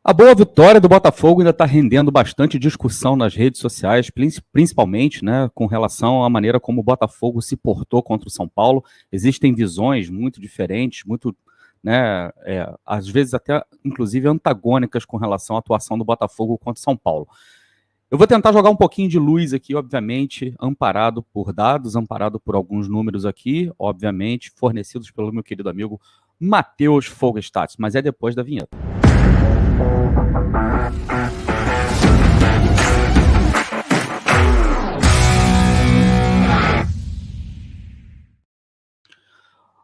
A boa vitória do Botafogo ainda está rendendo bastante discussão nas redes sociais, principalmente, né, com relação à maneira como o Botafogo se portou contra o São Paulo. Existem visões muito diferentes, muito, né, às vezes até, inclusive, antagônicas com relação à atuação do Botafogo contra o São Paulo. Eu vou tentar jogar um pouquinho de luz aqui, obviamente, amparado por dados, amparado por alguns números aqui, obviamente, fornecidos pelo meu querido amigo Matheus Fogelstadt, mas é depois da vinheta.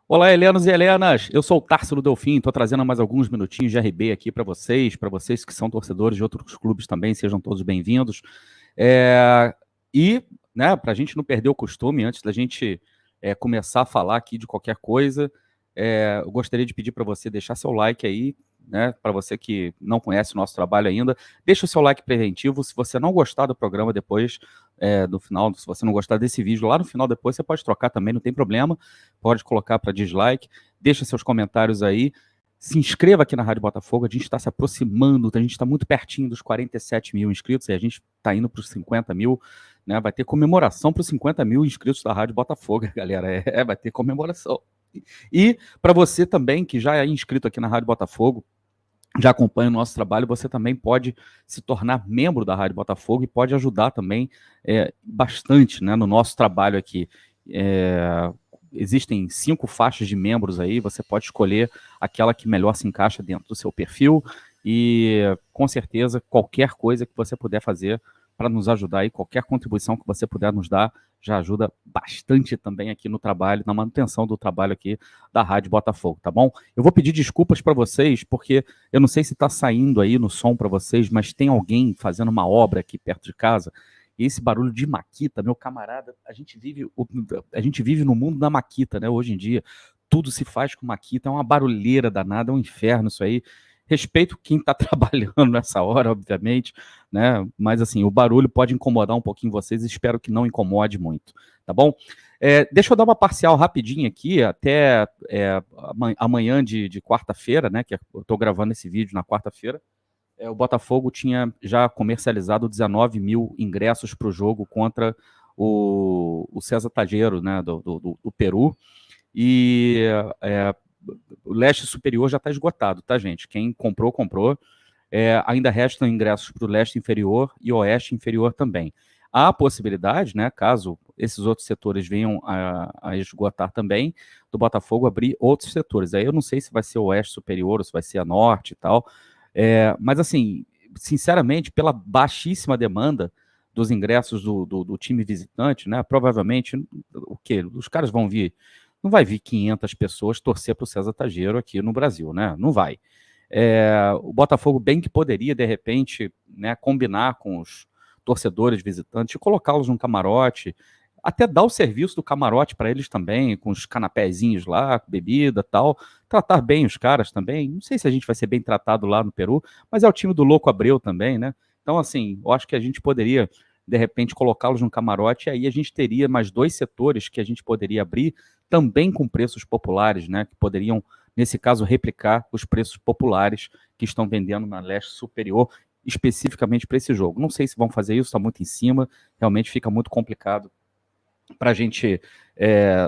Olá, Helenos e Helenas, eu sou o Társilo Delfim, estou trazendo mais alguns minutinhos de RB aqui para vocês que são torcedores de outros clubes também, sejam todos bem-vindos. E, né, para a gente não perder o costume, antes da gente começar a falar aqui de qualquer coisa, eu gostaria de pedir para você deixar seu like aí, né, para você que não conhece o nosso trabalho ainda, deixa o seu like preventivo. Se você não gostar do programa depois, do final, se você não gostar desse vídeo, lá no final depois você pode trocar também, não tem problema, pode colocar para dislike, deixa seus comentários aí, se inscreva aqui na Rádio Botafogo, a gente está se aproximando, a gente está muito pertinho dos 47 mil inscritos, e a gente está indo para os 50 mil, né, vai ter comemoração para os 50 mil inscritos da Rádio Botafogo, galera, vai ter comemoração. E para você também, que já é inscrito aqui na Rádio Botafogo, já acompanha o nosso trabalho, você também pode se tornar membro da Rádio Botafogo e pode ajudar também bastante, né, no nosso trabalho aqui. Existem 5 faixas de membros aí, você pode escolher aquela que melhor se encaixa dentro do seu perfil e, com certeza, qualquer coisa que você puder fazer para nos ajudar aí, qualquer contribuição que você puder nos dar, já ajuda bastante também aqui no trabalho, na manutenção do trabalho aqui da Rádio Botafogo, tá bom? Eu vou pedir desculpas para vocês, porque eu não sei se está saindo aí no som para vocês, mas tem alguém fazendo uma obra aqui perto de casa, e esse barulho de maquita, meu camarada, a gente vive no mundo da maquita, né, hoje em dia, tudo se faz com maquita, é uma barulheira danada, é um inferno isso aí. Respeito quem está trabalhando nessa hora, obviamente, né? Mas assim, o barulho pode incomodar um pouquinho vocês, espero que não incomode muito, tá bom? Deixa eu dar uma parcial rapidinho aqui, até amanhã de quarta-feira, né? Que eu estou gravando esse vídeo na quarta-feira. O Botafogo tinha já comercializado 19 mil ingressos para o jogo contra o César Tajeiro, né? Do Peru. E o leste superior já está esgotado, tá, gente? Quem comprou, comprou. Ainda restam ingressos para o leste inferior e oeste inferior também. Há a possibilidade, né, caso esses outros setores venham a esgotar também, do Botafogo abrir outros setores. Aí eu não sei se vai ser o oeste superior ou se vai ser a norte e tal. Mas, assim, sinceramente, pela baixíssima demanda dos ingressos do time visitante, né, provavelmente, o quê? Os caras vão vir. Não vai vir 500 pessoas torcer para o César Tajeiro aqui no Brasil, né? Não vai. O Botafogo bem que poderia, de repente, né, combinar com os torcedores visitantes e colocá-los num camarote, até dar o serviço do camarote para eles também, com os canapézinhos lá, bebida e tal, tratar bem os caras também. Não sei se a gente vai ser bem tratado lá no Peru, mas é o time do Louco Abreu também, né? Então, assim, eu acho que a gente poderia, de repente, colocá-los num camarote, e aí a gente teria mais 2 setores que a gente poderia abrir, também com preços populares, né? Que poderiam, nesse caso, replicar os preços populares que estão vendendo na leste superior, especificamente para esse jogo. Não sei se vão fazer isso, está muito em cima, realmente fica muito complicado para a gente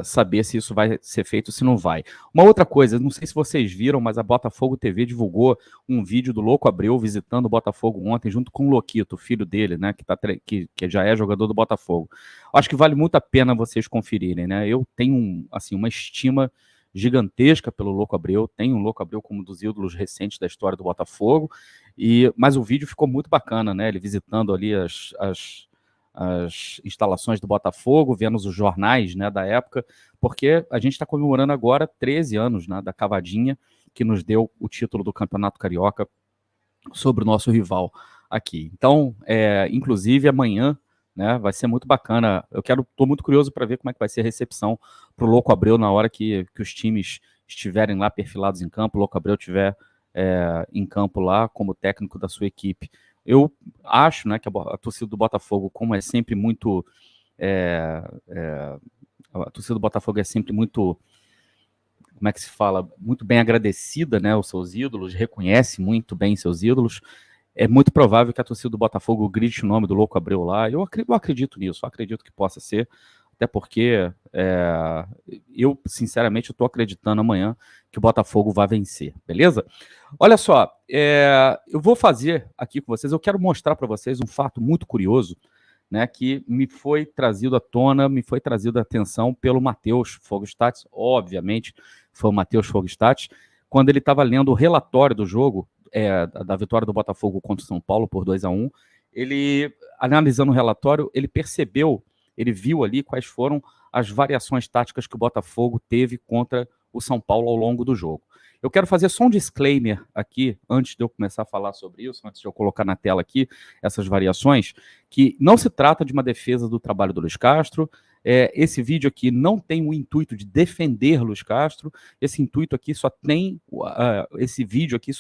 saber se isso vai ser feito ou se não vai. Uma outra coisa, não sei se vocês viram, mas a Botafogo TV divulgou um vídeo do Louco Abreu visitando o Botafogo ontem, junto com o Loquito, o filho dele, né, que já é jogador do Botafogo. Acho que vale muito a pena vocês conferirem, né? Eu tenho assim, uma estima gigantesca pelo Louco Abreu, tenho o Louco Abreu como um dos ídolos recentes da história do Botafogo, mas o vídeo ficou muito bacana, né? Ele visitando ali as instalações do Botafogo, vendo os jornais, né, da época, porque a gente está comemorando agora 13 anos, né, da cavadinha que nos deu o título do Campeonato Carioca sobre o nosso rival aqui. Então, inclusive amanhã, né, vai ser muito bacana. Estou muito curioso para ver como é que vai ser a recepção para o Louco Abreu na hora que os times estiverem lá perfilados em campo, o Louco Abreu estiver em campo lá como técnico da sua equipe. Eu acho, né, que a torcida do Botafogo, como é sempre muito... a torcida do Botafogo é sempre muito como é que se fala, muito bem agradecida, né, aos seus ídolos, reconhece muito bem seus ídolos, é muito provável que a torcida do Botafogo grite o nome do Louco Abreu lá. Eu acredito nisso, eu acredito que possa ser, até porque eu, sinceramente, estou acreditando amanhã que o Botafogo vai vencer, beleza? Olha só, eu vou fazer aqui com vocês, eu quero mostrar para vocês um fato muito curioso, né, que me foi trazido à tona, me foi trazido à atenção pelo Matheus Fogstadt, obviamente foi o Matheus Fogstadt, quando ele estava lendo o relatório do jogo, da vitória do Botafogo contra o São Paulo por 2-1, ele, analisando o relatório, ele percebeu, ele viu ali quais foram as variações táticas que o Botafogo teve contra o São Paulo ao longo do jogo. Eu quero fazer só um disclaimer aqui, antes de eu começar a falar sobre isso, antes de eu colocar na tela aqui essas variações, que não se trata de uma defesa do trabalho do Luiz Castro. Esse vídeo aqui não tem o intuito de defender Luiz Castro. Esse vídeo aqui só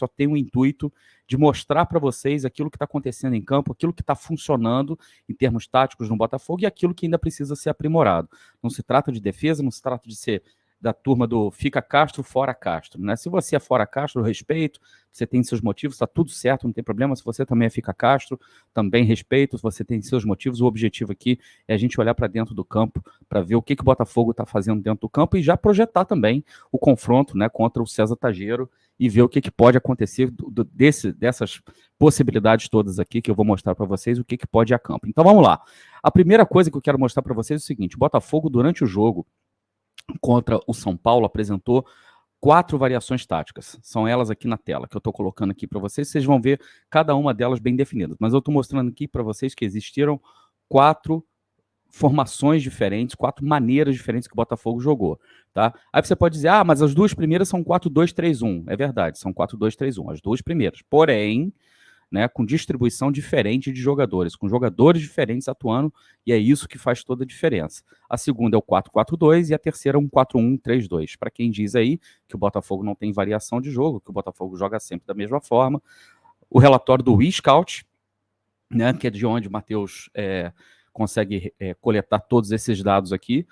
tem o intuito de mostrar para vocês aquilo que está acontecendo em campo, aquilo que está funcionando em termos táticos no Botafogo e aquilo que ainda precisa ser aprimorado. Não se trata de defesa, não se trata de ser da turma do fica Castro, fora Castro, né? Se você é fora Castro, eu respeito, você tem seus motivos, está tudo certo, não tem problema. Se você também é fica Castro, também respeito, se você tem seus motivos. O objetivo aqui é a gente olhar para dentro do campo, para ver o que o Botafogo está fazendo dentro do campo e já projetar também o confronto, né, contra o César Tajeiro e ver o que pode acontecer dessas possibilidades todas aqui que eu vou mostrar para vocês, o que pode ir a campo. Então vamos lá. A primeira coisa que eu quero mostrar para vocês é o seguinte: o Botafogo, durante o jogo contra o São Paulo, apresentou 4 variações táticas. São elas aqui na tela, que eu estou colocando aqui para vocês. Vocês vão ver cada uma delas bem definidas. Mas eu estou mostrando aqui para vocês que existiram 4 formações diferentes, 4 maneiras diferentes que o Botafogo jogou. Tá? Aí você pode dizer, mas as 2 primeiras são 4-2-3-1. É verdade, são 4-2-3-1, as 2 primeiras. Porém, né, com distribuição diferente de jogadores, com jogadores diferentes atuando, e é isso que faz toda a diferença. A segunda é o 4-4-2 e a terceira é um 4-1-3-2. Para quem diz aí que o Botafogo não tem variação de jogo, que o Botafogo joga sempre da mesma forma, o relatório do Scout, né, que é de onde o Matheus consegue coletar todos esses dados aqui,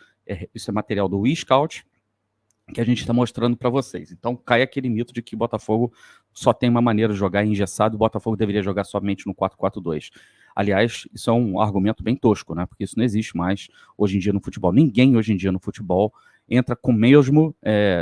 isso é material do Scout, que a gente está mostrando para vocês. Então cai aquele mito de que o Botafogo só tem uma maneira de jogar engessado, o Botafogo deveria jogar somente no 4-4-2. Aliás, isso é um argumento bem tosco, né? Porque isso não existe mais hoje em dia no futebol. Ninguém hoje em dia no futebol entra com o mesmo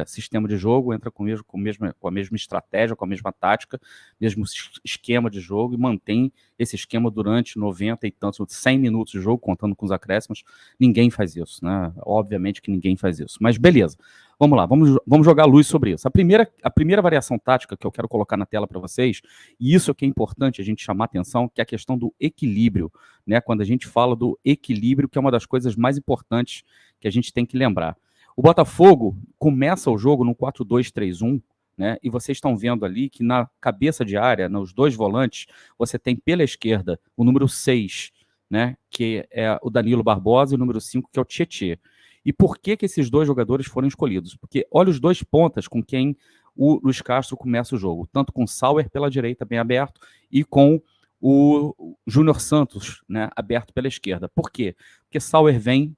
sistema de jogo, entra com a mesma estratégia, com a mesma tática, mesmo esquema de jogo e mantém esse esquema durante 90 e tantos, 100 minutos de jogo, contando com os acréscimos. Ninguém faz isso, né? Obviamente que ninguém faz isso. Mas beleza. Vamos lá, vamos jogar luz sobre isso. A primeira variação tática que eu quero colocar na tela para vocês, e isso é que é importante a gente chamar atenção, que é a questão do equilíbrio, né? Quando a gente fala do equilíbrio, que é uma das coisas mais importantes que a gente tem que lembrar. O Botafogo começa o jogo no 4-2-3-1, né? E vocês estão vendo ali que na cabeça de área, nos 2 volantes, você tem pela esquerda o número 6, né? Que é o Danilo Barbosa, e o número 5, que é o Tietê. E por que esses 2 jogadores foram escolhidos? Porque olha os 2 pontas com quem o Luiz Castro começa o jogo, tanto com o Sauer pela direita, bem aberto, e com o Júnior Santos, né, aberto pela esquerda. Por quê? Porque Sauer vem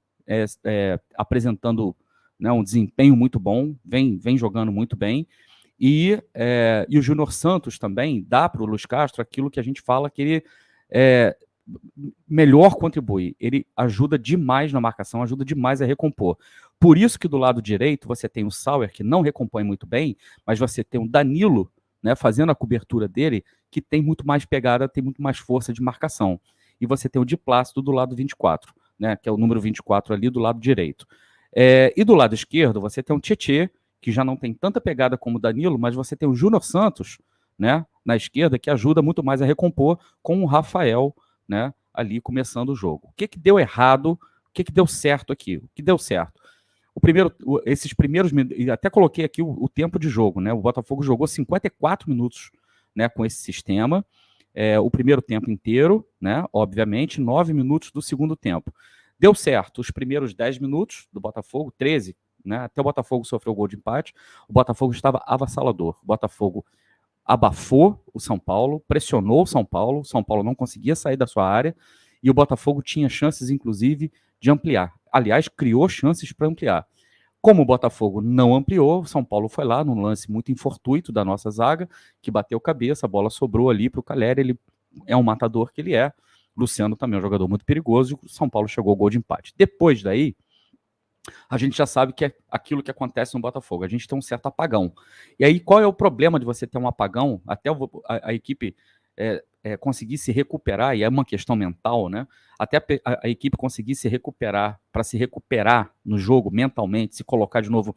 apresentando, né, um desempenho muito bom, vem jogando muito bem, e o Júnior Santos também dá para o Luiz Castro aquilo que a gente fala que ele melhor contribui, ele ajuda demais na marcação, ajuda demais a recompor. Por isso que do lado direito você tem o Sauer, que não recompõe muito bem, mas você tem o Danilo, né, fazendo a cobertura dele, que tem muito mais pegada, tem muito mais força de marcação. E você tem o Di Plácido do lado 24, né, que é o número 24 ali do lado direito. E do lado esquerdo você tem o Tietê, que já não tem tanta pegada como o Danilo, mas você tem o Júnior Santos, né, na esquerda, que ajuda muito mais a recompor, com o Rafael, né, ali começando o jogo. O que deu errado? O que deu certo aqui? O que deu certo? Esses primeiros minutos, até coloquei aqui o tempo de jogo, né? O Botafogo jogou 54 minutos, né, com esse sistema. O primeiro tempo inteiro, né? Obviamente, 9 minutos do segundo tempo. Deu certo os primeiros 10 minutos do Botafogo, 13, né? Até o Botafogo sofreu o gol de empate. O Botafogo estava avassalador. O Botafogo abafou o São Paulo, pressionou o São Paulo não conseguia sair da sua área, e o Botafogo tinha chances, inclusive, de ampliar. Aliás, criou chances para ampliar. Como o Botafogo não ampliou, o São Paulo foi lá num lance muito infortuito da nossa zaga, que bateu cabeça, a bola sobrou ali para o Calleri, ele é um matador que ele é. Luciano também é um jogador muito perigoso, e o São Paulo chegou ao gol de empate. Depois daí, a gente já sabe que é aquilo que acontece no Botafogo, a gente tem um certo apagão. E aí, qual é o problema de você ter um apagão, até a equipe conseguir se recuperar, e é uma questão mental, né? Até a equipe conseguir se recuperar, para se recuperar no jogo mentalmente, se colocar de novo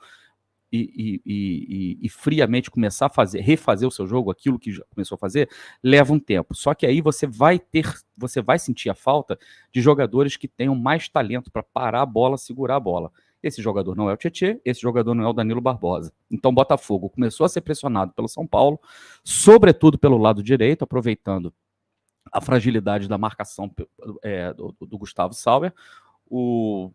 e friamente começar a refazer o seu jogo, aquilo que já começou a fazer, leva um tempo. Só que aí você vai sentir a falta de jogadores que tenham mais talento para parar a bola, segurar a bola. Esse jogador não é o Tietê, esse jogador não é o Danilo Barbosa. Então o Botafogo começou a ser pressionado pelo São Paulo, sobretudo pelo lado direito, aproveitando a fragilidade da marcação do Gustavo Sauer. O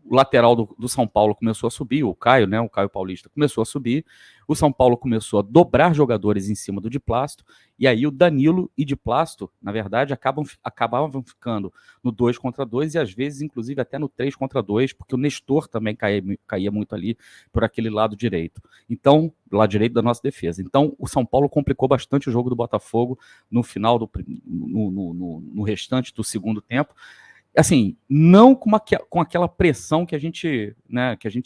lateral do São Paulo começou a subir, o Caio, né, o Caio Paulista, começou a subir, o São Paulo começou a dobrar jogadores em cima do Diplácito, e aí o Danilo e Diplácito, na verdade, acabavam ficando no 2 contra 2 e às vezes, inclusive, até no 3 contra 2, porque o Nestor também caía muito ali por aquele lado direito. Então, lado direito da nossa defesa. Então, o São Paulo complicou bastante o jogo do Botafogo no final, no restante do segundo tempo, assim, não com aquela pressão que a gente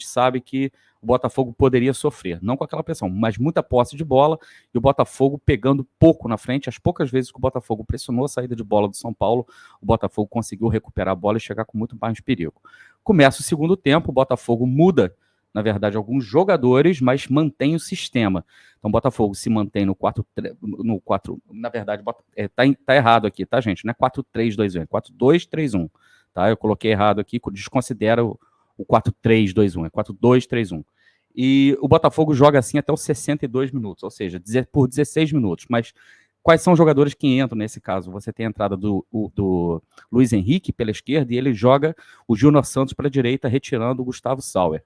sabe que o Botafogo poderia sofrer, não com aquela pressão, mas muita posse de bola e o Botafogo pegando pouco na frente. As poucas vezes que o Botafogo pressionou a saída de bola do São Paulo, o Botafogo conseguiu recuperar a bola e chegar com muito mais perigo. Começa o segundo tempo, o Botafogo muda, na verdade, alguns jogadores, mas mantém o sistema. Então o Botafogo se mantém no 4, na verdade, tá errado aqui, tá, gente? Não é 4-3-2-1, é 4-2-3-1. Tá? Eu coloquei errado aqui, desconsidera o 4-3-2-1, é 4-2-3-1. E o Botafogo joga assim até os 62 minutos, ou seja, por 16 minutos. Mas quais são os jogadores que entram nesse caso? Você tem a entrada do Luiz Henrique pela esquerda e ele joga o Júnior Santos para a direita, retirando o Gustavo Sauer.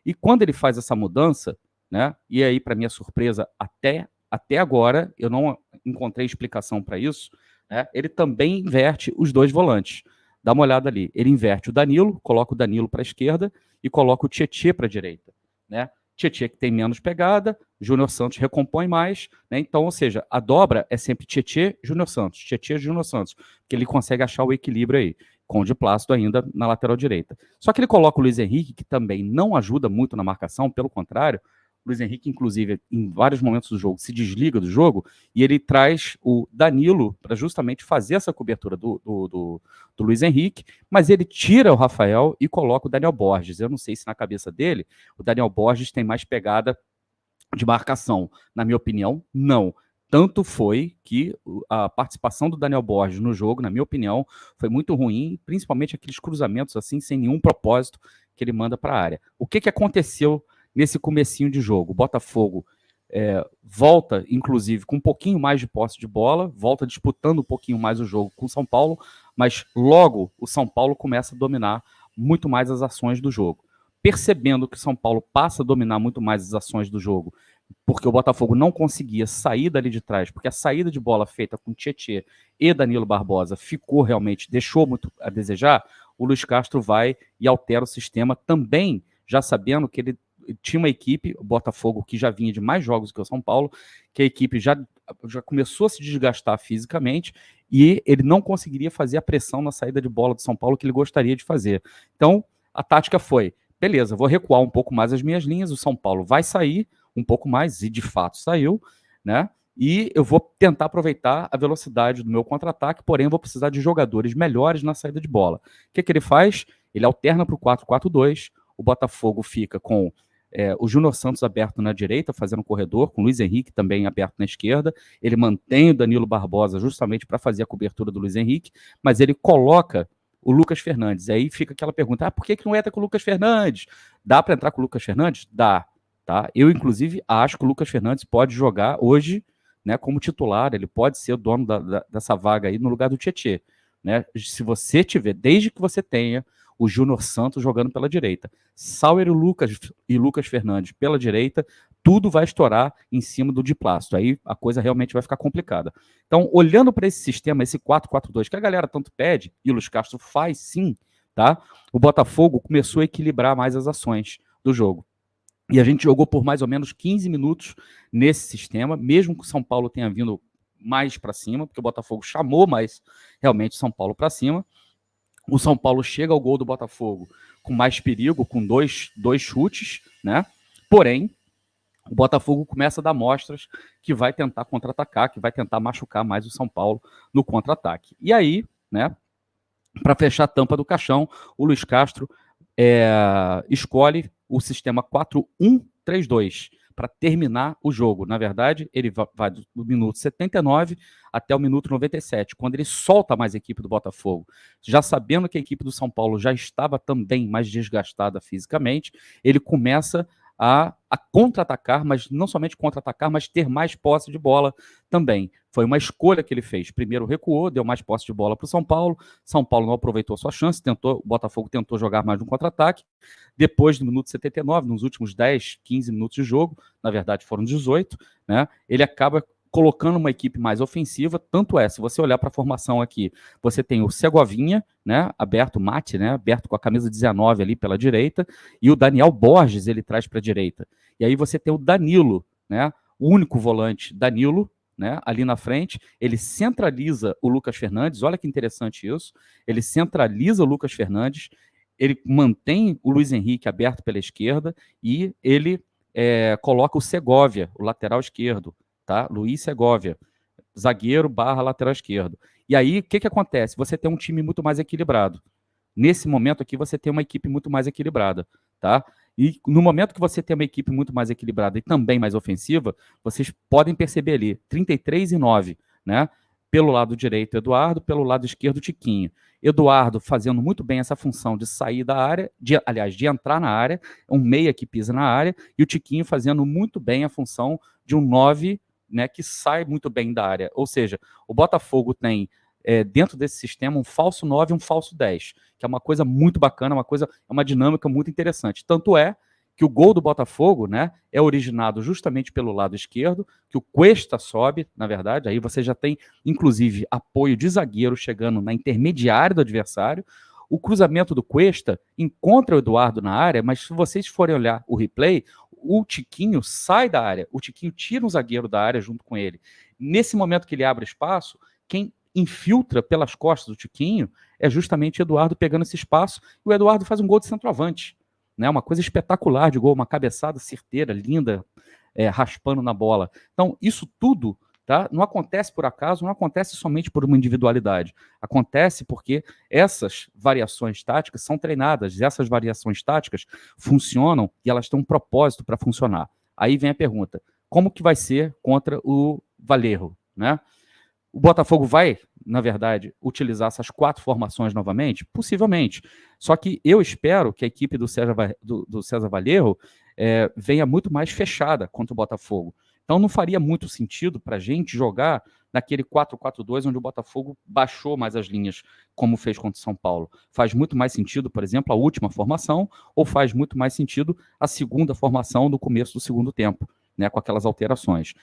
E quando ele faz essa mudança, né? E aí, para minha surpresa, até agora, eu não encontrei explicação para isso, né? Ele também inverte os dois volantes. Dá uma olhada ali. Ele inverte o Danilo, coloca o Danilo para a esquerda e coloca o Tietê para a direita, né? Tietê que tem menos pegada, Júnior Santos recompõe mais, né? Então, ou seja, a dobra é sempre Tietê, Júnior Santos, Tietê, Júnior Santos, porque ele consegue achar o equilíbrio aí, com o Diplácito ainda na lateral direita. Só que ele coloca o Luiz Henrique, que também não ajuda muito na marcação, pelo contrário, o Luiz Henrique, inclusive, em vários momentos do jogo, se desliga do jogo e ele traz o Danilo para justamente fazer essa cobertura do Luiz Henrique, mas ele tira o Rafael e coloca o Daniel Borges. Eu não sei se na cabeça dele o Daniel Borges tem mais pegada de marcação. Na minha opinião, não. Tanto foi que a participação do Daniel Borges no jogo, na minha opinião, foi muito ruim, principalmente aqueles cruzamentos assim, sem nenhum propósito que ele manda para a área. O que aconteceu nesse comecinho de jogo? O Botafogo volta, inclusive, com um pouquinho mais de posse de bola, volta disputando um pouquinho mais o jogo com o São Paulo, mas logo o São Paulo começa a dominar muito mais as ações do jogo. Percebendo que o São Paulo passa a dominar muito mais as ações do jogo, porque o Botafogo não conseguia sair dali de trás, porque a saída de bola feita com Tietê e Danilo Barbosa deixou muito a desejar, o Luiz Castro vai e altera o sistema também, já sabendo que ele tinha uma equipe, o Botafogo, que já vinha de mais jogos que o São Paulo, que a equipe já começou a se desgastar fisicamente e ele não conseguiria fazer a pressão na saída de bola do São Paulo que ele gostaria de fazer. Então, a tática foi, beleza, vou recuar um pouco mais as minhas linhas, o São Paulo vai sair um pouco mais, e de fato saiu, né? E eu vou tentar aproveitar a velocidade do meu contra-ataque, porém eu vou precisar de jogadores melhores na saída de bola. O que ele faz? Ele alterna para o 4-4-2, o Botafogo fica com o Júnior Santos aberto na direita, fazendo corredor, com o Luiz Henrique também aberto na esquerda. Ele mantém o Danilo Barbosa justamente para fazer a cobertura do Luiz Henrique, mas ele coloca o Lucas Fernandes. Aí fica aquela pergunta, por que não entra com o Lucas Fernandes? Dá para entrar com o Lucas Fernandes? Dá. Tá? Eu, inclusive, acho que o Lucas Fernandes pode jogar hoje, né, como titular, ele pode ser o dono dessa vaga aí no lugar do Tietê. Né? Se você tiver, desde que você tenha o Júnior Santos jogando pela direita, Sauer e Lucas Fernandes pela direita, tudo vai estourar em cima do Diplácito. Aí a coisa realmente vai ficar complicada. Então, olhando para esse sistema, esse 4-4-2, que a galera tanto pede, e o Luiz Castro faz sim, tá? O Botafogo começou a equilibrar mais as ações do jogo. E a gente jogou por mais ou menos 15 minutos nesse sistema, mesmo que o São Paulo tenha vindo mais para cima, porque o Botafogo chamou mais realmente São Paulo para cima. O São Paulo chega ao gol do Botafogo com mais perigo, com dois chutes, né? Porém, o Botafogo começa a dar mostras que vai tentar contra-atacar, que vai tentar machucar mais o São Paulo no contra-ataque. E aí, né, para fechar a tampa do caixão, o Luiz Castro escolhe o sistema 4-1-3-2 para terminar o jogo. Na verdade, ele vai do minuto 79 até o minuto 97, quando ele solta mais a equipe do Botafogo. Já sabendo que a equipe do São Paulo já estava também mais desgastada fisicamente, ele começa a contra-atacar, mas não somente contra-atacar, mas ter mais posse de bola também. Foi uma escolha que ele fez. Primeiro recuou, deu mais posse de bola para o São Paulo. São Paulo não aproveitou sua chance, o Botafogo tentou jogar mais no contra-ataque. Depois do minuto 79, nos últimos 10, 15 minutos de jogo, na verdade foram 18, né, ele acaba colocando uma equipe mais ofensiva. Tanto é, se você olhar para a formação aqui, você tem o Segovinha, né, aberto, Mate, né, aberto com a camisa 19 ali pela direita, e o Daniel Borges ele traz para a direita. E aí você tem o Danilo, né, o único volante, Danilo, né, ali na frente, ele centraliza o Lucas Fernandes. Olha que interessante isso, ele centraliza o Lucas Fernandes, ele mantém o Luiz Henrique aberto pela esquerda e ele coloca o Segovia, o lateral esquerdo, tá? Luiz Segovia, zagueiro / lateral esquerdo. E aí, o que acontece? Você tem um time muito mais equilibrado. Nesse momento aqui, você tem uma equipe muito mais equilibrada, tá? E no momento que você tem uma equipe muito mais equilibrada e também mais ofensiva, vocês podem perceber ali, 33-9, né? Pelo lado direito, Eduardo, pelo lado esquerdo, Tiquinho. Eduardo fazendo muito bem essa função de sair da área, de entrar na área, um meia que pisa na área, e o Tiquinho fazendo muito bem a função de um 9, né, que sai muito bem da área. Ou seja, o Botafogo tem dentro desse sistema um falso 9 e um falso 10, que é uma coisa muito bacana, uma dinâmica muito interessante. Tanto é que o gol do Botafogo, né, é originado justamente pelo lado esquerdo, que o Cuesta sobe, na verdade, aí você já tem, inclusive, apoio de zagueiro chegando na intermediária do adversário. O cruzamento do Cuesta encontra o Eduardo na área, mas se vocês forem olhar o replay, o Tiquinho sai da área, o Tiquinho tira um zagueiro da área junto com ele. Nesse momento que ele abre espaço, quem infiltra pelas costas do Tiquinho é justamente o Eduardo pegando esse espaço, e o Eduardo faz um gol de centroavante, né? Uma coisa espetacular de gol, uma cabeçada certeira, linda, raspando na bola. Então, isso tudo, tá, não acontece por acaso, não acontece somente por uma individualidade. Acontece porque essas variações táticas são treinadas, e essas variações táticas funcionam e elas têm um propósito para funcionar. Aí vem a pergunta, como que vai ser contra o Valerro, né? O Botafogo vai, na verdade, utilizar essas 4 formações novamente? Possivelmente. Só que eu espero que a equipe do César Valerro venha muito mais fechada contra o Botafogo. Então não faria muito sentido para a gente jogar naquele 4-4-2, onde o Botafogo baixou mais as linhas, como fez contra o São Paulo. Faz muito mais sentido, por exemplo, a última formação, ou faz muito mais sentido a segunda formação do começo do segundo tempo, né, com aquelas alterações.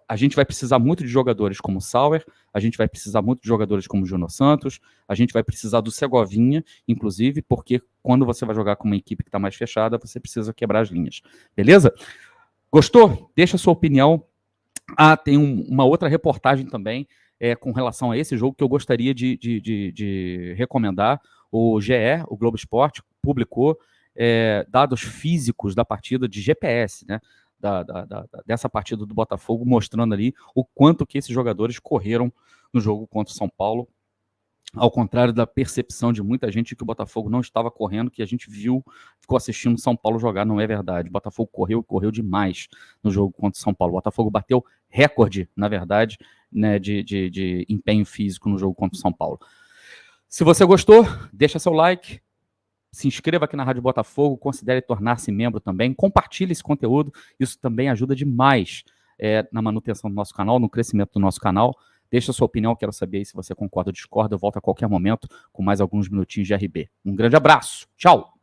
A gente vai precisar muito de jogadores como o Sauer, a gente vai precisar muito de jogadores como o Júnior Santos, a gente vai precisar do Segovinha, inclusive, porque quando você vai jogar com uma equipe que está mais fechada, você precisa quebrar as linhas. Beleza? Gostou? Deixa a sua opinião. Tem uma outra reportagem também com relação a esse jogo que eu gostaria de recomendar. O GE, o Globo Esporte, publicou dados físicos da partida de GPS, né? Dessa partida do Botafogo, mostrando ali o quanto que esses jogadores correram no jogo contra o São Paulo, ao contrário da percepção de muita gente que o Botafogo não estava correndo, que a gente viu, ficou assistindo o São Paulo jogar. Não é verdade, o Botafogo correu demais no jogo contra o São Paulo. O Botafogo bateu recorde, na verdade, né, de empenho físico no jogo contra o São Paulo. Se você gostou, deixa seu like, se inscreva aqui na Rádio Botafogo, considere tornar-se membro também, compartilhe esse conteúdo, isso também ajuda demais na manutenção do nosso canal, no crescimento do nosso canal. Deixa a sua opinião, quero saber aí se você concorda ou discorda. Eu volto a qualquer momento com mais alguns minutinhos de RB. Um grande abraço, tchau!